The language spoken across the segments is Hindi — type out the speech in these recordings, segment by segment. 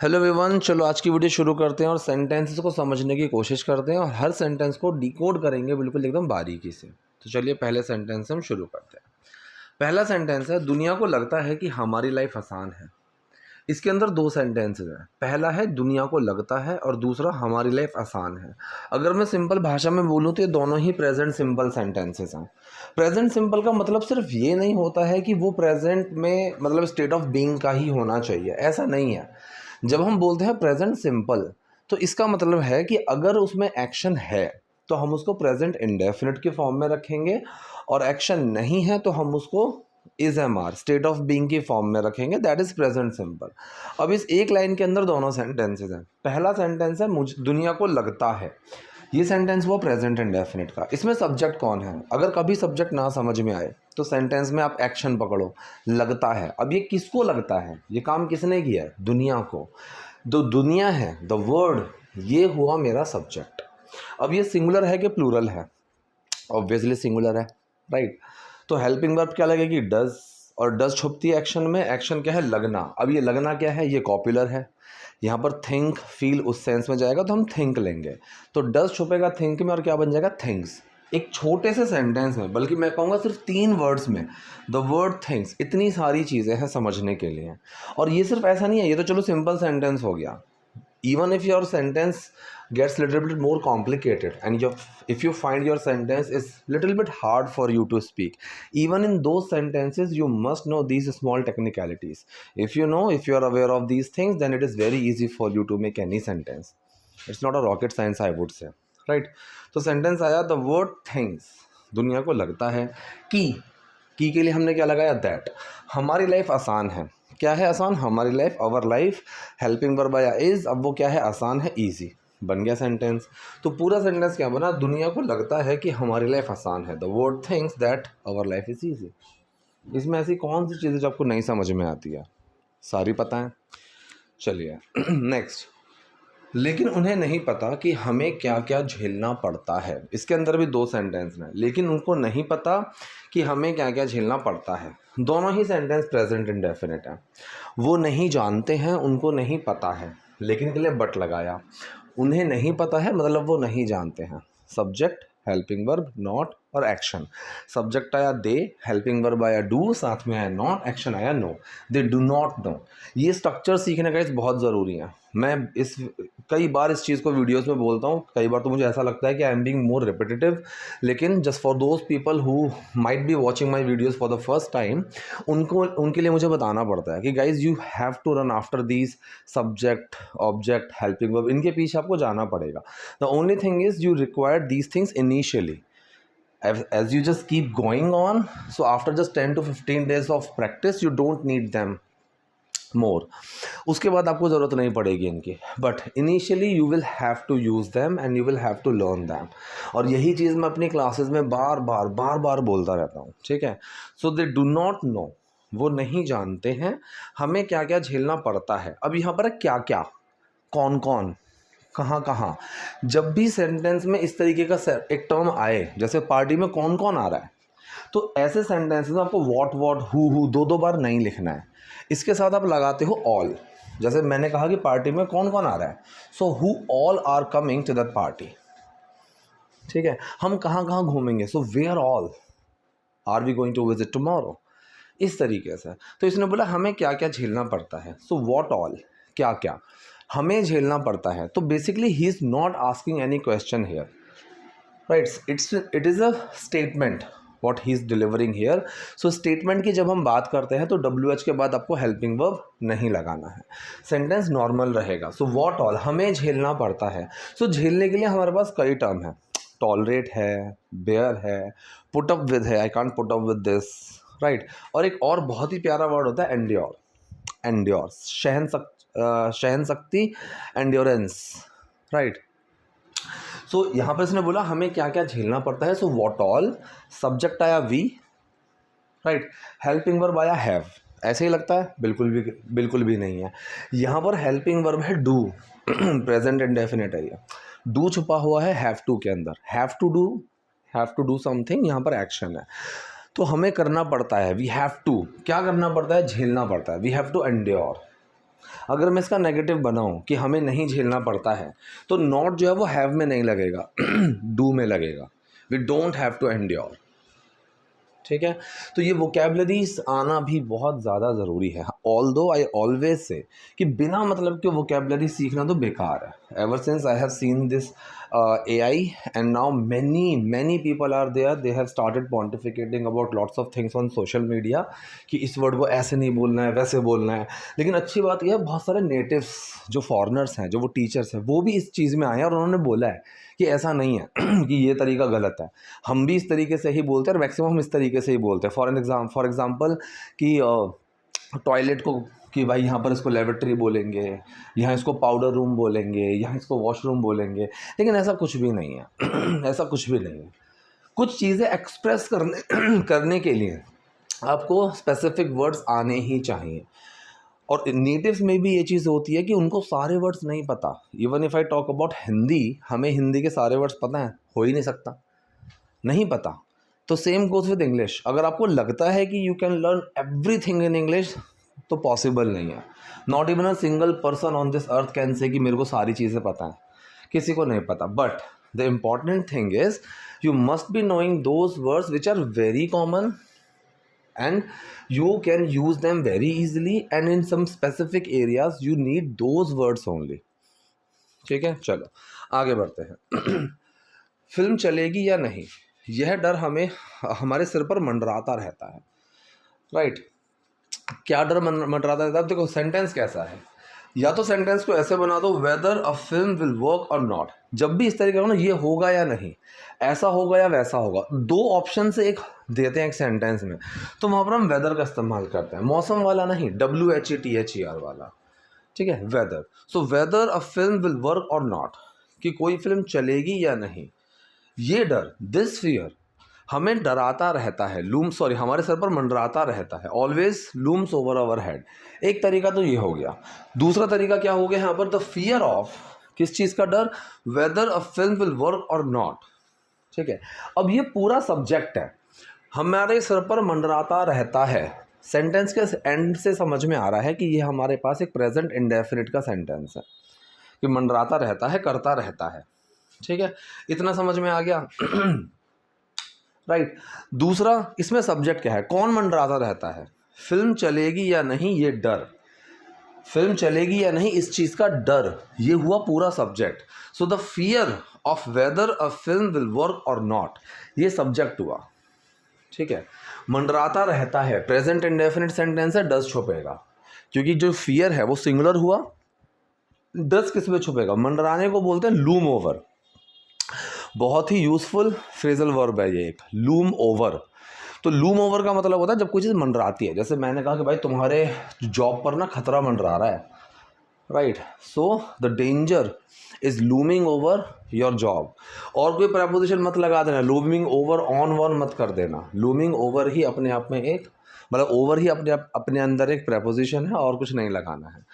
हेलो एवरीवन, चलो आज की वीडियो शुरू करते हैं और सेंटेंसेस को समझने की कोशिश करते हैं और हर सेंटेंस को डिकोड करेंगे बिल्कुल एकदम बारीकी से। तो चलिए पहले सेंटेंस हम शुरू करते हैं। पहला सेंटेंस है, दुनिया को लगता है कि हमारी लाइफ आसान है। इसके अंदर दो सेंटेंसेस हैं। पहला है दुनिया को लगता है और दूसरा हमारी लाइफ आसान है। अगर मैं सिंपल भाषा में बोलूँ तो ये दोनों ही प्रेजेंट सिंपल सेंटेंसेस हैं। प्रेजेंट सिंपल का मतलब सिर्फ ये नहीं होता है कि वो प्रेजेंट में मतलब स्टेट ऑफ बीइंग का ही होना चाहिए, ऐसा नहीं है। जब हम बोलते हैं प्रेजेंट सिंपल तो इसका मतलब है कि अगर उसमें एक्शन है तो हम उसको प्रेजेंट इंडेफिनिट के फॉर्म में रखेंगे, और एक्शन नहीं है तो हम उसको is am are state of being की फॉर्म में रखेंगे। That is present simple. अब इस एक लाइन के अंदर दोनों सेंटेंसेस हैं। पहला सेंटेंस है मुझे दुनिया को लगता है, ये सेंटेंस हुआ प्रेजेंट इंडेफिनिट का। इसमें सब्जेक्ट कौन है? अगर कभी सब्जेक्ट ना समझ में आए तो सेंटेंस में आप एक्शन पकड़ो, लगता है। अब ये किसको लगता है? ये काम किसने किया है? दुनिया को। जो दुनिया है, द वर्ड, ये हुआ मेरा सब्जेक्ट। अब ये सिंगुलर है कि प्लूरल है? ऑब्वियसली सिंगुलर है, राइट। तो हेल्पिंग वर्ब क्या लगेगी? डज, और डज छुपती है एक्शन में। एक्शन क्या है? लगना। अब ये लगना क्या है? ये कॉपुलर है। यहाँ पर थिंक फील उस सेंस में जाएगा तो हम थिंक लेंगे। तो डज छुपेगा थिंक में और क्या बन जाएगा? थिंग्स। एक छोटे से सेंटेंस में, बल्कि मैं कहूँगा सिर्फ 3 वर्ड्स में, द वर्ड थिंग्स, इतनी सारी चीज़ें हैं समझने के लिए। और ये सिर्फ ऐसा नहीं है, ये तो चलो सिंपल सेंटेंस हो गया। Even if your sentence gets little bit more complicated and if you find your sentence is little bit hard for you to speak, even in those sentences you must know these small technicalities. If you are aware of these things, then it is very easy for you to make any sentence. It's not a rocket science, I would say, right? तो sentence आया, the word things, दुनिया को लगता है की के लिए हमने क्या लगाया? दैट। हमारी लाइफ आसान है। क्या है आसान? हमारी life, our life. Helping verb आया इज, अब वो क्या है? आसान है, इजी। बन गया सेंटेंस। तो पूरा सेंटेंस क्या बना? दुनिया को लगता है कि हमारी लाइफ आसान है, the word thinks that our life is easy. इसमें ऐसी कौन सी चीज़ें जो आपको नहीं समझ में आती है? सारी पता है। चलिए नेक्स्ट। लेकिन उन्हें नहीं पता कि हमें क्या क्या झेलना पड़ता है। इसके अंदर भी 2 सेंटेंस हैं। लेकिन उनको नहीं पता कि हमें क्या क्या झेलना पड़ता है। दोनों ही सेंटेंस प्रेजेंट इंडेफिनिट है। वो नहीं जानते हैं, उनको नहीं पता है, लेकिन के लिए बट लगाया। उन्हें नहीं पता है मतलब वो नहीं जानते हैं। सब्जेक्ट, हेल्पिंग वर्ब, नॉट और एक्शन। सब्जेक्ट आया दे, हेल्पिंग वर्ब आया डू, साथ में आया नॉट, एक्शन आया know. They do not know. ये स्ट्रक्चर सीखने का बहुत ज़रूरी है। मैं कई बार इस चीज़ को वीडियोस में बोलता हूँ। कई बार तो मुझे ऐसा लगता है कि I am being more repetitive, लेकिन just for those people who might be watching my videos for the first time, उनके लिए मुझे बताना पड़ता है कि guys you have to run after these subject, object, helping verb. इनके पीछे आपको जाना पड़ेगा। The only thing is you require these things initially. As you just keep going on, so after just 10 to 15 days of practice you don't need them more. उसके बाद आपको ज़रूरत नहीं पड़ेगी इनकी, but initially you will have to use them and you will have to learn them. और यही चीज़ मैं अपनी क्लासेस में बार बार बोलता रहता हूँ, ठीक है। सो दे डू नॉट नो, वो नहीं जानते हैं हमें क्या क्या झेलना पड़ता है। अब यहाँ पर क्या क्या, कौन कौन, कहाँ कहाँ। जब भी सेंटेंस में इस तरीके का एक टर्म आए, जैसे पार्टी में कौन कौन आ रहा है, तो ऐसे सेंटेंस में आपको वॉट हु 2 बार नहीं लिखना है। इसके साथ आप लगाते हो ऑल। जैसे मैंने कहा कि पार्टी में कौन कौन आ रहा है, so who all are coming to that party, ठीक है। हम कहाँ कहाँ घूमेंगे, so where all are we going to visit tomorrow, इस तरीके से। तो इसने बोला हमें क्या क्या झेलना पड़ता है, सो वॉट ऑल, क्या क्या हमें झेलना पड़ता है। तो basically he is not asking any question here, right. It is a statement what he is delivering here. So statement की जब हम बात करते हैं तो WH के बाद आपको हेल्पिंग वर्ब नहीं लगाना है, सेंटेंस नॉर्मल रहेगा। सो व्हाट ऑल, हमें झेलना पड़ता है। सो झेलने के लिए हमारे पास कई टर्म है। टॉलरेट है, बेयर है, पुट अप विद है, I can't put up with this, right. और एक और बहुत ही प्यारा वर्ड होता है एंड्योर। एंड्योर, सहन शक्ति, एंड्योरेंस, राइट। सो यहाँ पर इसने बोला हमें क्या क्या झेलना पड़ता है। सो व्हाट ऑल, सब्जेक्ट आया वी, राइट। हेल्पिंग वर्ब आया हैव। ऐसे ही लगता है? बिल्कुल भी नहीं है। यहाँ पर हेल्पिंग वर्ब है डू, प्रेजेंट इंडेफिनिट है ये। डू छुपा हुआ है हैव टू के अंदर। हैव टू डू समथिंग, यहाँ पर एक्शन है। तो हमें करना पड़ता है, वी हैव टू, क्या करना पड़ता है? झेलना पड़ता है। वी हैव टू एंड्योर, अगर मैं इसका नेगेटिव बनाऊं कि हमें नहीं झेलना पड़ता है, तो नॉट जो है वो हैव में नहीं लगेगा, डू में लगेगा। We don't have to endure. ठीक है, तो ये वोकेबलरीज आना भी बहुत ज़्यादा ज़रूरी है। ऑल्दो आई ऑलवेज से कि बिना मतलब के वोकेबलरी सीखना तो बेकार है। Ever since I have seen this AI and now many people are there, they have started pontificating about lots of things on social media कि इस वर्ड को ऐसे नहीं बोलना है, वैसे बोलना है। लेकिन अच्छी बात यह है, बहुत सारे नेटिव्स जो फॉरेनर्स हैं, जो वो टीचर्स हैं, वो भी इस चीज़ में आए हैं और उन्होंने बोला है कि ऐसा नहीं है कि ये तरीका गलत है। हम भी इस तरीके से ही बोलते हैं और मैक्सिमम हम इस तरीके से ही बोलते हैं। फॉर एग्ज़ाम्पल कि टॉयलेट को कि भाई यहाँ पर इसको लेबोरेटरी बोलेंगे, यहाँ इसको पाउडर रूम बोलेंगे, यहाँ इसको वॉशरूम बोलेंगे। लेकिन ऐसा कुछ भी नहीं है ऐसा कुछ भी नहीं है। कुछ चीज़ें एक्सप्रेस करने करने के लिए आपको स्पेसिफिक वर्ड्स आने ही चाहिए। और नेटिव्स में भी ये चीज़ होती है कि उनको सारे वर्ड्स नहीं पता। Even if I talk about Hindi, हमें हिंदी के सारे वर्ड्स पता हैं, हो ही नहीं सकता, नहीं पता। तो सेम गोज़ विद इंग्लिश। अगर आपको लगता है कि you can learn everything in English, तो पॉसिबल नहीं है। Not even a single person on this earth can say कि मेरे को सारी चीज़ें पता हैं, किसी को नहीं पता। But the important thing is you must be knowing those words which are very common and you can use them very easily, and in some specific areas you need those words only. ठीक है, चलो आगे बढ़ते हैं। फिल्म चलेगी या नहीं, यह डर हमें हमारे सिर पर मंडराता रहता है। राइट, क्या डर मंडराता रहता है? देखो सेंटेंस कैसा है, या तो सेंटेंस को ऐसे बना दो, weather a film will work और नॉट। जब भी इस तरीके का ना, ये होगा या नहीं, ऐसा होगा या वैसा होगा, दो ऑप्शन से एक देते हैं एक सेंटेंस में, तो वहाँ पर हम वेदर का इस्तेमाल करते हैं, मौसम वाला नहीं, WHETHER वाला। ठीक है, whether. So whether a film will work और नॉट, कि कोई फिल्म चलेगी या नहीं, ये डर, दिस फियर हमें डराता रहता है, हमारे सर पर मंडराता रहता है, always looms over our head. एक तरीका तो ये हो गया। दूसरा तरीका क्या हो गया यहाँ पर? द फियर ऑफ, किस चीज़ का डर? Weather a film will work और नॉट। ठीक है, अब ये पूरा सब्जेक्ट है, हमारे सर पर मंडराता रहता है। सेंटेंस के एंड से समझ में आ रहा है कि ये हमारे पास एक प्रेजेंट इंडेफिनिट का सेंटेंस है, कि मंडराता रहता है, करता रहता है। ठीक है, इतना समझ में आ गया। राइट, दूसरा इसमें सब्जेक्ट क्या है, कौन मंडराता रहता है? फिल्म चलेगी या नहीं, ये डर, फिल्म चलेगी या नहीं इस चीज़ का डर, ये हुआ पूरा subject. So the fear of whether a film will work और नॉट, ये सब्जेक्ट हुआ। ठीक है, मंडराता रहता है, प्रेजेंट इंडेफिनिट सेंटेंस है, डस छुपेगा, क्योंकि जो फियर है वो सिंगुलर हुआ, डस किस में छुपेगा? मंडराने को बोलते हैं लूम ओवर। बहुत ही यूजफुल फ्रेजल वर्ब है ये एक, लूम ओवर। तो लूम ओवर का मतलब होता है जब कोई चीज़ मंडराती है। जैसे मैंने कहा कि भाई तुम्हारे जॉब पर ना खतरा मंडरा रहा है, right, so the danger is looming over your job. और कोई प्रपोजिशन मत लगा देना, लूमिंग ओवर ऑन वन मत कर देना। लूमिंग ओवर ही अपने आप में एक, मतलब ओवर ही अपने अंदर एक प्रपोजिशन है, और कुछ नहीं लगाना है।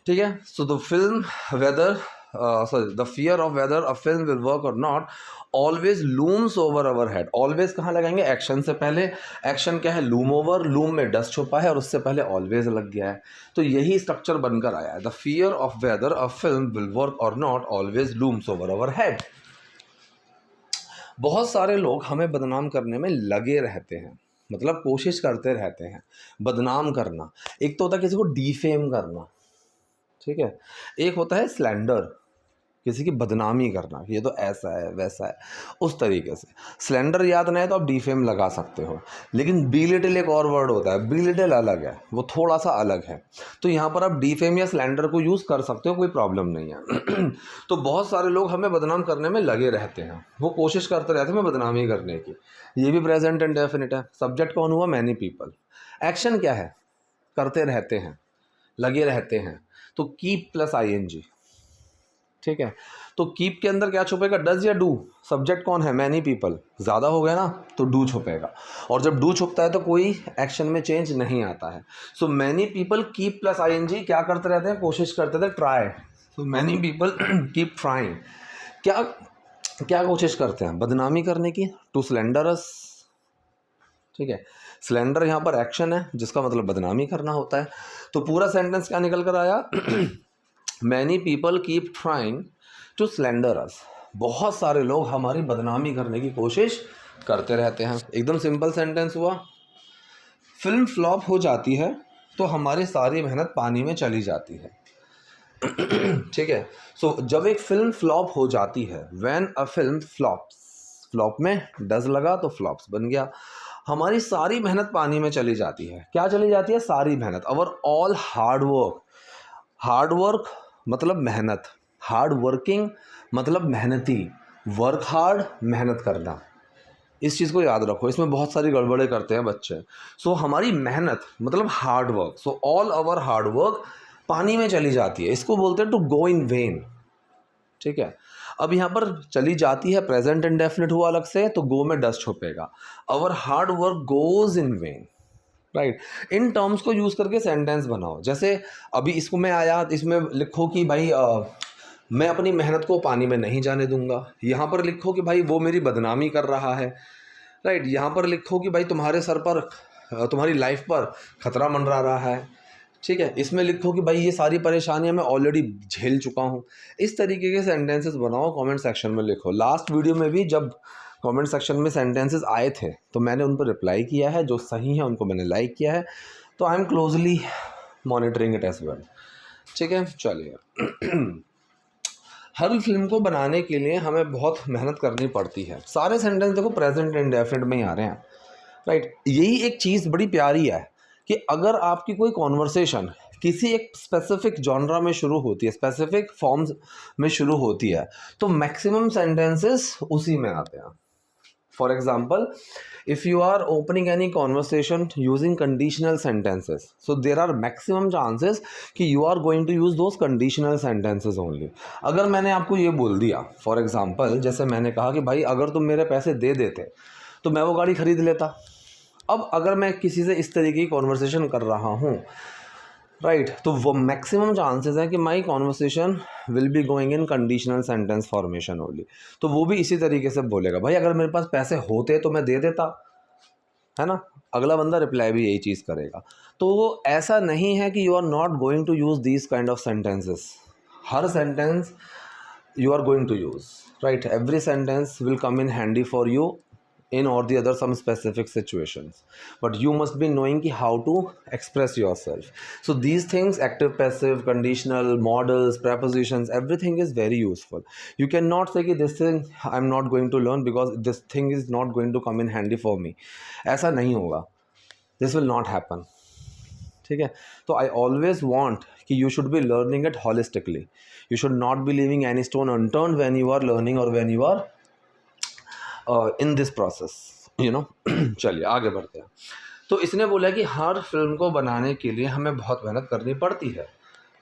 ठीक है, so the film whether the fear of whether a film will work or not always looms over our head। always कहाँ लगाएंगे? एक्शन से पहले। एक्शन क्या है? लूम ओवर, लूम में डस्ट छुपा है और उससे पहले ऑलवेज लग गया है, तो यही स्ट्रक्चर बनकर आया है। The fear of whether a film will work और not always looms over our head. बहुत सारे लोग हमें बदनाम करने में लगे रहते हैं, मतलब कोशिश करते रहते हैं बदनाम करना। एक तो होता है किसी को डिफेम करना, ठीक है, एक होता है स्लैंडर, किसी की बदनामी करना, ये तो ऐसा है वैसा है, उस तरीके से। स्लैंडर याद नहीं है तो आप डिफेम लगा सकते हो, लेकिन बिलिटल एक और वर्ड होता है, बिलिटल अलग है, वो थोड़ा सा अलग है, तो यहाँ पर आप डिफेम या स्लैंडर को यूज़ कर सकते हो, कोई प्रॉब्लम नहीं है। तो बहुत सारे लोग हमें बदनाम करने में लगे रहते हैं, वो कोशिश करते रहते हैं हमें बदनामी करने की। ये भी प्रेजेंट इंडेफिनिट है। सब्जेक्ट कौन हुआ? Many people. एक्शन क्या है? करते रहते हैं, लगे रहते हैं, तो कीप प्लस ING। ठीक है, तो कीप के अंदर क्या छुपेगा? डज या डू? सब्जेक्ट कौन है? Many people. ज़्यादा हो गया ना, तो डू छुपेगा, और जब डू छुपता है तो कोई एक्शन में चेंज नहीं आता है। So many people keep plus ING क्या करते रहते हैं? कोशिश करते थे, try. So many people keep trying. क्या क्या कोशिश करते हैं? बदनामी करने की, टू स्लैंडर अस। ठीक है, स्लेंडर यहाँ पर एक्शन है जिसका मतलब बदनामी करना होता है। तो पूरा सेंटेंस क्या निकल कर आया? Many people keep trying to slander us. बहुत सारे लोग हमारी बदनामी करने की कोशिश करते रहते हैं। एकदम सिंपल सेंटेंस हुआ। फिल्म फ्लॉप हो जाती है तो हमारी सारी मेहनत पानी में चली जाती है। ठीक है। सो जब एक फिल्म फ्लॉप हो जाती है, when a film flops, flop में डज लगा तो फ्लॉप्स बन गया, हमारी सारी मेहनत पानी में चली जाती है। क्या चली जाती है? सारी मेहनत। अवर all hard work. Hard work मतलब मेहनत, हार्ड वर्किंग मतलब मेहनती, वर्क हार्ड मेहनत करना। इस चीज़ को याद रखो, इसमें बहुत सारी गड़बड़ें करते हैं बच्चे। सो हमारी मेहनत मतलब hard work, so all our hard work पानी में चली जाती है। इसको बोलते हैं टू गो इन वेन। ठीक है। अब यहाँ पर चली जाती है प्रेजेंट इंडेफिनिट हुआ अलग से, तो गो में डस छुपेगा। Our hard work goes in vain, right. इन टर्म्स को यूज़ करके सेंटेंस बनाओ। जैसे अभी इसको मैं आया, इसमें लिखो कि भाई मैं अपनी मेहनत को पानी में नहीं जाने दूंगा। यहाँ पर लिखो कि भाई वो मेरी बदनामी कर रहा है, राइट। यहाँ पर लिखो कि भाई तुम्हारे सर पर, तुम्हारी लाइफ पर खतरा मंडरा रहा है। ठीक है। इसमें लिखो कि भाई ये सारी परेशानियां मैं ऑलरेडी झेल चुका हूँ। इस तरीके के सेंटेंसेस बनाओ, कमेंट सेक्शन में लिखो। लास्ट वीडियो में भी जब कमेंट सेक्शन में सेंटेंसेस आए थे तो मैंने उन पर रिप्लाई किया है, जो सही है उनको मैंने लाइक किया है। तो I am closely monitoring it as well. ठीक है। चलिए। हर फिल्म को बनाने के लिए हमें बहुत मेहनत करनी पड़ती है। सारे सेंटेंस देखो प्रेजेंट इंडेफिनिट में ही आ रहे हैं, राइट। यही एक चीज़ बड़ी प्यारी है कि अगर आपकी कोई कॉन्वर्सेशन किसी एक स्पेसिफिक जॉनरा में शुरू होती है, स्पेसिफिक फॉर्म्स में शुरू होती है, तो मैक्सिमम सेंटेंसेस उसी में आते हैं। For example, if you are opening any conversation using conditional sentences, so there are maximum chances कि you are going to use those conditional sentences only. अगर मैंने आपको ये बोल दिया, फॉर एग्जाम्पल जैसे मैंने कहा कि भाई अगर तुम मेरे पैसे दे देते तो मैं वो गाड़ी खरीद लेता। अब अगर मैं किसी से इस तरीके की कॉन्वर्सेशन कर रहा हूँ, राइट, तो वो मैक्सिमम चांसेस है कि my conversation will be going in conditional sentence formation only. तो वो भी इसी तरीके से बोलेगा, भाई अगर मेरे पास पैसे होते तो मैं दे देता, है ना। अगला बंदा रिप्लाई भी यही चीज़ करेगा। तो वो ऐसा नहीं है कि you are not going to use these kind of sentences. हर sentence you are going to use, right? Every sentence will come in handy for you in or the other some specific situations, but you must be knowing ki how to express yourself. So these things, active, passive, conditional, modals, prepositions, everything is very useful. You cannot say ki this thing I'm not going to learn because this thing is not going to come in handy for me. ऐसा नहीं होगा, this will not happen. ठीक है। तो आई ऑलवेज वॉन्ट कि you should be learning it holistically. You should not be leaving any stone unturned when you are learning और when you are in this process, you know. चलिए आगे बढ़ते हैं। तो इसने बोला कि हर फिल्म को बनाने के लिए हमें बहुत मेहनत करनी पड़ती है,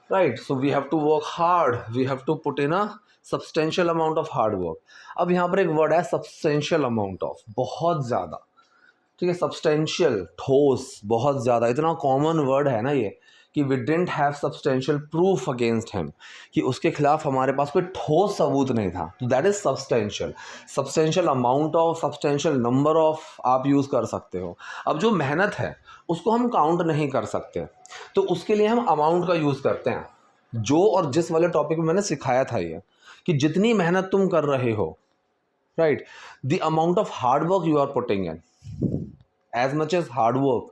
right. So we have to work hard, we have to put in a substantial amount of hard work. अब यहाँ पर एक वर्ड है सब्सटेंशियल अमाउंट ऑफ, बहुत ज़्यादा। ठीक है। सब्सटेंशियल, ठोस, बहुत ज़्यादा, इतना कॉमन वर्ड है ना ये कि we didn't have substantial proof against him, कि उसके खिलाफ हमारे पास कोई ठोस सबूत नहीं था। तो that is substantial. Substantial amount of, substantial number of आप यूज़ कर सकते हो। अब जो मेहनत है उसको हम काउंट नहीं कर सकते, तो उसके लिए हम अमाउंट का यूज़ करते हैं। जो और जिस वाले टॉपिक में मैंने सिखाया था ये, कि जितनी मेहनत तुम कर रहे हो, right, the amount of hard work you are putting in, as much as hard work,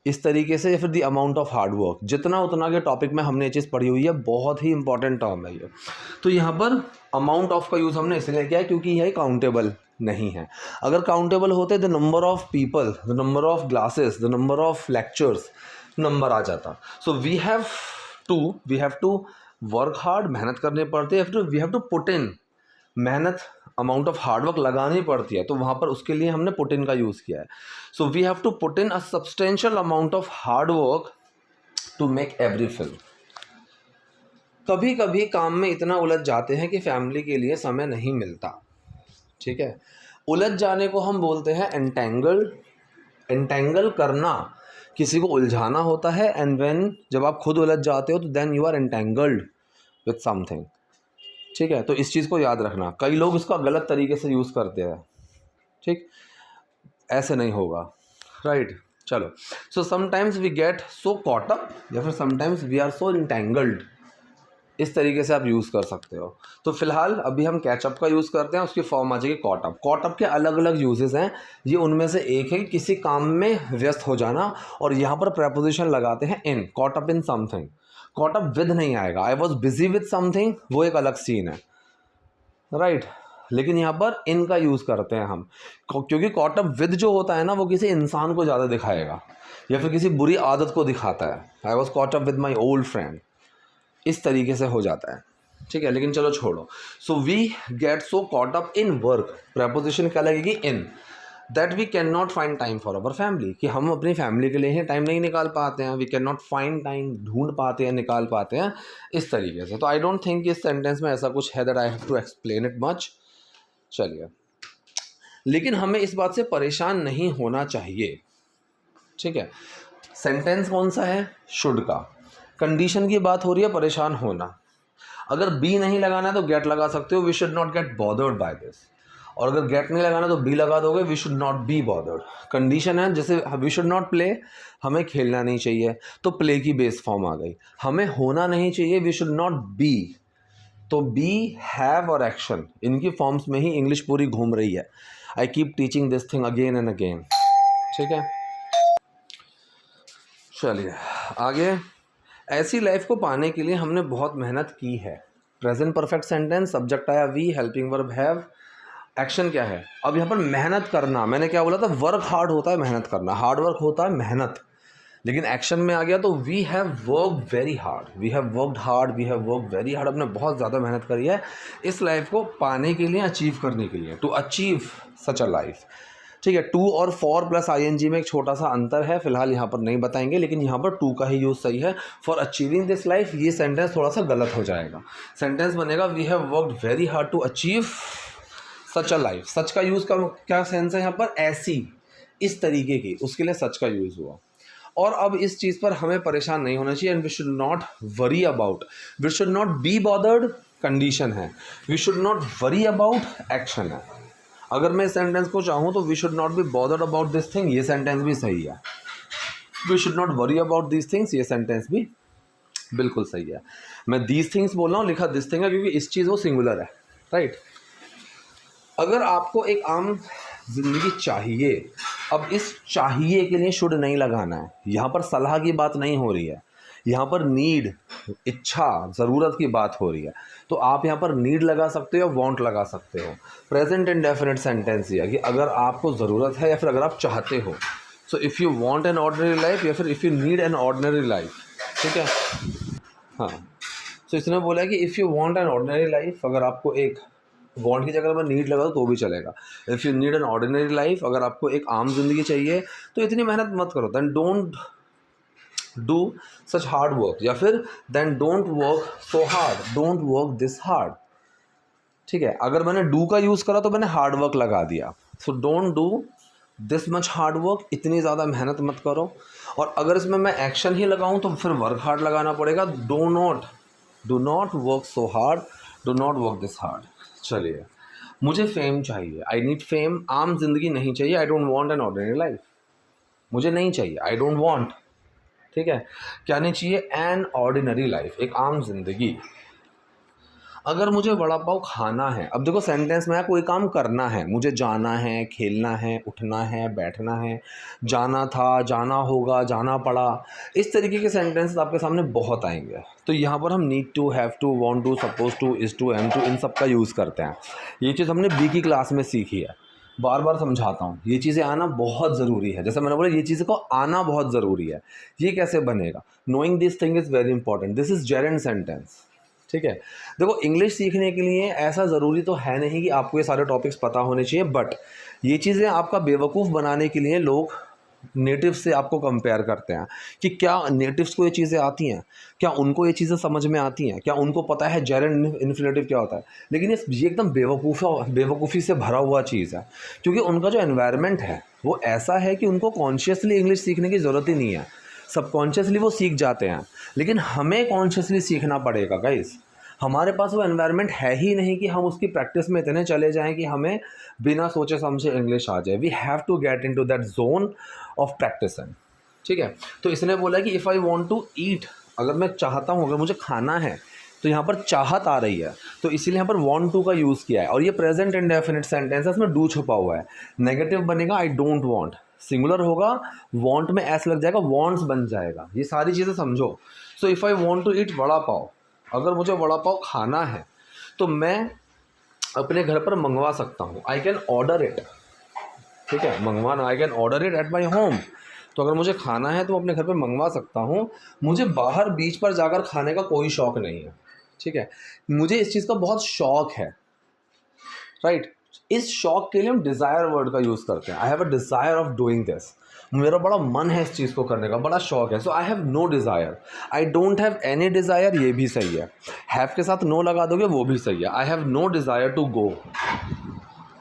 इस तरीके से, या फिर the amount of hard work, जितना उतना के टॉपिक में हमने ये चीज़ पढ़ी हुई है। बहुत ही इंपॉर्टेंट टर्म है ये। तो यहाँ पर अमाउंट ऑफ का यूज़ हमने इसलिए किया है क्योंकि यह काउंटेबल नहीं है। अगर काउंटेबल होते the number of people, the number of glasses, the number of lectures, number आ जाता। So we have to work hard, मेहनत करनी पड़ती है। We have to put in, मेहनत, अमाउंट ऑफ हार्डवर्क लगानी पड़ती है, तो वहाँ पर उसके लिए हमने पुट इन का यूज़ किया है। So we have to put in a substantial amount of hard work to make every film. कभी कभी काम में इतना उलझ जाते हैं कि फैमिली के लिए समय नहीं मिलता। ठीक है। उलझ जाने को हम बोलते हैं एंटेंगल। एंटेंगल करना, किसी को उलझाना होता है। एंड व्हेन, जब आप खुद उलझ जाते हो तो then you are entangled with something. ठीक है। तो इस चीज़ को याद रखना। कई लोग इसका गलत तरीके से यूज़ करते हैं, ठीक, ऐसे नहीं होगा, राइट चलो, so sometimes we get so caught up या फिर sometimes we are so entangled, इस तरीके से आप यूज़ कर सकते हो। तो फिलहाल अभी हम कैचअप का यूज़ करते हैं, उसकी फॉर्म आ जाएगी कॉट अप। कॉट अप के अलग अलग यूजेस हैं, ये उनमें से एक है किसी काम में व्यस्त हो जाना, और यहाँ पर प्रपोजिशन लगाते हैं in, caught up in something. Caught up with नहीं आएगा, I was busy with something, वो एक अलग सीन है, राइट लेकिन यहाँ पर इन का यूज़ करते हैं हम, क्योंकि कॉट अप विद जो होता है ना, वो किसी इंसान को ज़्यादा दिखाएगा या फिर किसी बुरी आदत को दिखाता है। I was caught up with my old friend, इस तरीके से हो जाता है, ठीक है। लेकिन चलो छोड़ो। So we get so caught up in work, preposition क्या लगेगी in, that we can not find time for our family, कि हम अपनी फैमिली के लिए ही टाइम नहीं निकाल पाते हैं, we can not find time, ढूंढ पाते हैं, निकाल पाते हैं, इस तरीके से। तो आई डोंट थिंक इस सेंटेंस में ऐसा कुछ है that I have to explain it much. चलिए, लेकिन हमें इस बात से परेशान नहीं होना चाहिए, ठीक है। सेंटेंस कौन सा है, शुड का, कंडीशन की बात हो रही है, परेशान होना। अगर बी नहीं लगाना है तो गेट लगा सकते हो, we should not get bothered by this, और अगर गेट नहीं लगाना तो बी लगा दोगे, we should not be bothered. Condition है, जैसे वी शुड नॉट प्ले, हमें खेलना नहीं चाहिए, तो प्ले की बेस फॉर्म आ गई। हमें होना नहीं चाहिए, वी शुड नॉट बी, तो बी, हैव और एक्शन, इनकी फॉर्म्स में ही इंग्लिश पूरी घूम रही है। I keep teaching this thing again and again, ठीक है। चलिए आगे, ऐसी लाइफ को पाने के लिए हमने बहुत मेहनत की है। प्रेजेंट परफेक्ट सेंटेंस, सब्जेक्ट आया we, helping verb have, action क्या है, अब यहाँ पर मेहनत करना, मैंने क्या बोला था, वर्क हार्ड होता है मेहनत करना, हार्ड वर्क होता है मेहनत, लेकिन एक्शन में आ गया तो we have worked very hard, we have worked hard, we have worked very hard, हमने बहुत ज़्यादा मेहनत करी है इस लाइफ को पाने के लिए, अचीव करने के लिए, to achieve such a life, ठीक है। टू और फॉर प्लस आईएनजी में एक छोटा सा अंतर है, फिलहाल यहाँ पर नहीं बताएंगे, लेकिन यहाँ पर टू का ही यूज़ सही है। फॉर अचीविंग दिस लाइफ, ये सेंटेंस थोड़ा सा गलत हो जाएगा, सेंटेंस बनेगा we have worked very hard to achieve such a life. Such का यूज़ का क्या सेंस है यहाँ पर, ऐसी, इस तरीके की, उसके लिए सच का यूज़ हुआ। और अब इस चीज़ पर हमें परेशान नहीं होना चाहिए, and we should not worry about, we should not be bothered, condition है, we should not worry about, action है। अगर मैं इस सेंटेंस को चाहूँ तो we should not be bothered about this thing, ये सेंटेंस भी सही है। We should not worry about this things, ये सेंटेंस भी बिल्कुल सही है। मैं दीज थिंग्स बोल रहा हूँ, लिखा दिस थिंग है क्योंकि इस चीज़ वो सिंगुलर है, राइट। अगर आपको एक आम जिंदगी चाहिए, अब इस चाहिए के लिए शुड नहीं लगाना है, यहाँ पर सलाह की बात नहीं हो रही है, यहाँ पर नीड, इच्छा, ज़रूरत की बात हो रही है, तो आप यहाँ पर नीड लगा सकते हो, वांट लगा सकते हो। प्रेजेंट इंडेफिनिट सेंटेंस ये है कि अगर आपको ज़रूरत है या फिर अगर आप चाहते हो, so if you want an ordinary life या फिर if you need an ordinary life, ठीक है। हाँ, सो इसने बोला है कि if you want an ordinary life, अगर आपको एक वांट की जगह पर नीड लगा तो भी चलेगा। If you need an ordinary life, अगर आपको एक आम जिंदगी चाहिए तो इतनी मेहनत मत करो, then don't do such hard work, या फिर then don't work so hard, don't work this hard, ठीक है। अगर मैंने डू का यूज़ करा तो मैंने हार्ड वर्क लगा दिया, so don't do this much hard work, इतनी ज़्यादा मेहनत मत करो। और अगर इसमें मैं एक्शन ही लगाऊं तो फिर वर्क हार्ड लगाना पड़ेगा, do not work so hard, do not work this hard. चलिए, मुझे फेम चाहिए, आई नीड फेम, आम जिंदगी नहीं चाहिए, आई don't want an ordinary life, मुझे नहीं चाहिए, आई डोंट वांट, ठीक है। क्या नहीं चाहिए, एन ऑर्डिनरी लाइफ, एक आम जिंदगी। अगर मुझे वड़ा पाव खाना है, अब देखो सेंटेंस में है कोई काम करना है, मुझे जाना है, खेलना है, उठना है, बैठना है, जाना था, जाना होगा, जाना पड़ा, इस तरीके के सेंटेंस आपके सामने बहुत आएंगे। तो यहाँ पर हम need to, have to, want to, suppose to, is to, am to, इन सब का यूज़ करते हैं। ये चीज़ हमने बी की क्लास में सीखी है, बार बार समझाता हूँ, ये चीज़ें आना बहुत ज़रूरी है। जैसे मैंने बोला, ये चीज़ को आना बहुत ज़रूरी है। ये कैसे बनेगा, knowing this thing is very important, this is Geraint sentence, ठीक है। देखो, इंग्लिश सीखने के लिए ऐसा ज़रूरी तो है नहीं कि आपको ये सारे टॉपिक्स पता होने चाहिए, बट ये चीज़ें आपका बेवकूफ़ बनाने के लिए लोग नेटिव से आपको कंपेयर करते हैं कि क्या नेटिव्स को ये चीज़ें आती हैं, क्या उनको ये चीज़ें समझ में आती हैं, क्या उनको पता है जेरेंट इन्फ्लेटिव क्या होता है। लेकिन ये एकदम बेवकूफ़ी से भरा हुआ चीज़ है, क्योंकि उनका जो एनवायरनमेंट है वो ऐसा है कि उनको कॉन्शियसली इंग्लिश सीखने की ज़रूरत ही नहीं है, सबकॉन्शियसली वो सीख जाते हैं। लेकिन हमें कॉन्शियसली सीखना पड़ेगा गाइस, हमारे पास वो एनवायरनमेंट है ही नहीं कि हम उसकी प्रैक्टिस में इतने चले जाएं कि हमें बिना सोचे समझे इंग्लिश आ जाए। We have to get into that zone of practicing, ठीक है। तो इसने बोला कि if I want to eat, अगर मैं चाहता हूँ, अगर मुझे खाना है, तो यहाँ पर चाहत आ रही है, तो इसीलिए यहाँ पर वांट टू का यूज़ किया है। और ये प्रेजेंट इंडेफिनिट सेंटेंस है, इसमें डू छुपा हुआ है। नेगेटिव बनेगा आई डोंट वांट, सिंगुलर होगा वांट में एस लग जाएगा, वांट्स बन जाएगा। ये सारी चीज़ें समझो। So if I want to eat vada pav, अगर मुझे वड़ा पाव खाना है तो मैं अपने घर पर मंगवा सकता हूँ, आई कैन ऑर्डर इट, ठीक है, मंगवाना, I can order it at my home. तो अगर मुझे खाना है तो मैं अपने घर पर मंगवा सकता हूँ। मुझे बाहर बीच पर जाकर खाने का कोई शौक़ नहीं है, ठीक है। मुझे इस चीज़ का बहुत शौक़ है, राइट। इस शौक़ के लिए हम डिज़ायर वर्ड का यूज़ करते हैं। I have a desire of doing this, मेरा बड़ा मन है इस चीज़ को करने का, बड़ा शौक़ है। So I have no desire, I don't have any desire, ये भी सही है। हैव के साथ नो लगा दोगे वो भी सही है। I have no desire to go,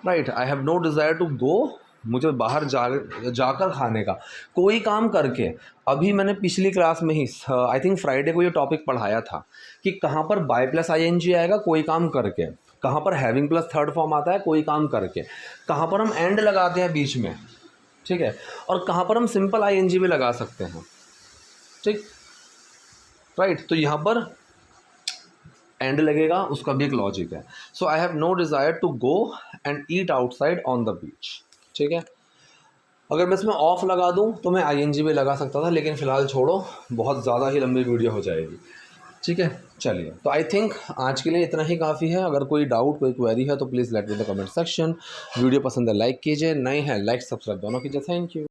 right, I have no desire to go, मुझे बाहर जाकर खाने का, कोई काम करके। अभी मैंने पिछली क्लास में ही आई थिंक फ्राइडे को ये टॉपिक पढ़ाया था कि कहाँ पर बाय प्लस आईएनजी आएगा, कोई काम करके, कहाँ पर हैविंग प्लस थर्ड फॉर्म आता है, कोई काम करके, कहाँ पर हम एंड लगाते हैं बीच में, ठीक है, और कहाँ पर हम सिंपल आईएनजी भी लगा सकते हैं, ठीक, राइट। तो यहाँ पर एंड लगेगा, उसका भी एक लॉजिक है। So I have no desire to go and eat outside on the beach, ठीक है। अगर मैं इसमें ऑफ लगा दूं तो मैं आईएनजी भी लगा सकता था, लेकिन फ़िलहाल छोड़ो, बहुत ज़्यादा ही लंबी वीडियो हो जाएगी, ठीक है। चलिए, तो आई थिंक आज के लिए इतना ही काफ़ी है। अगर कोई डाउट, कोई क्वेरी है तो please let me in the comment section. Video पसंद है लाइक कीजिए, नए हैं लाइक सब्सक्राइब दोनों कीजिए। Thank you.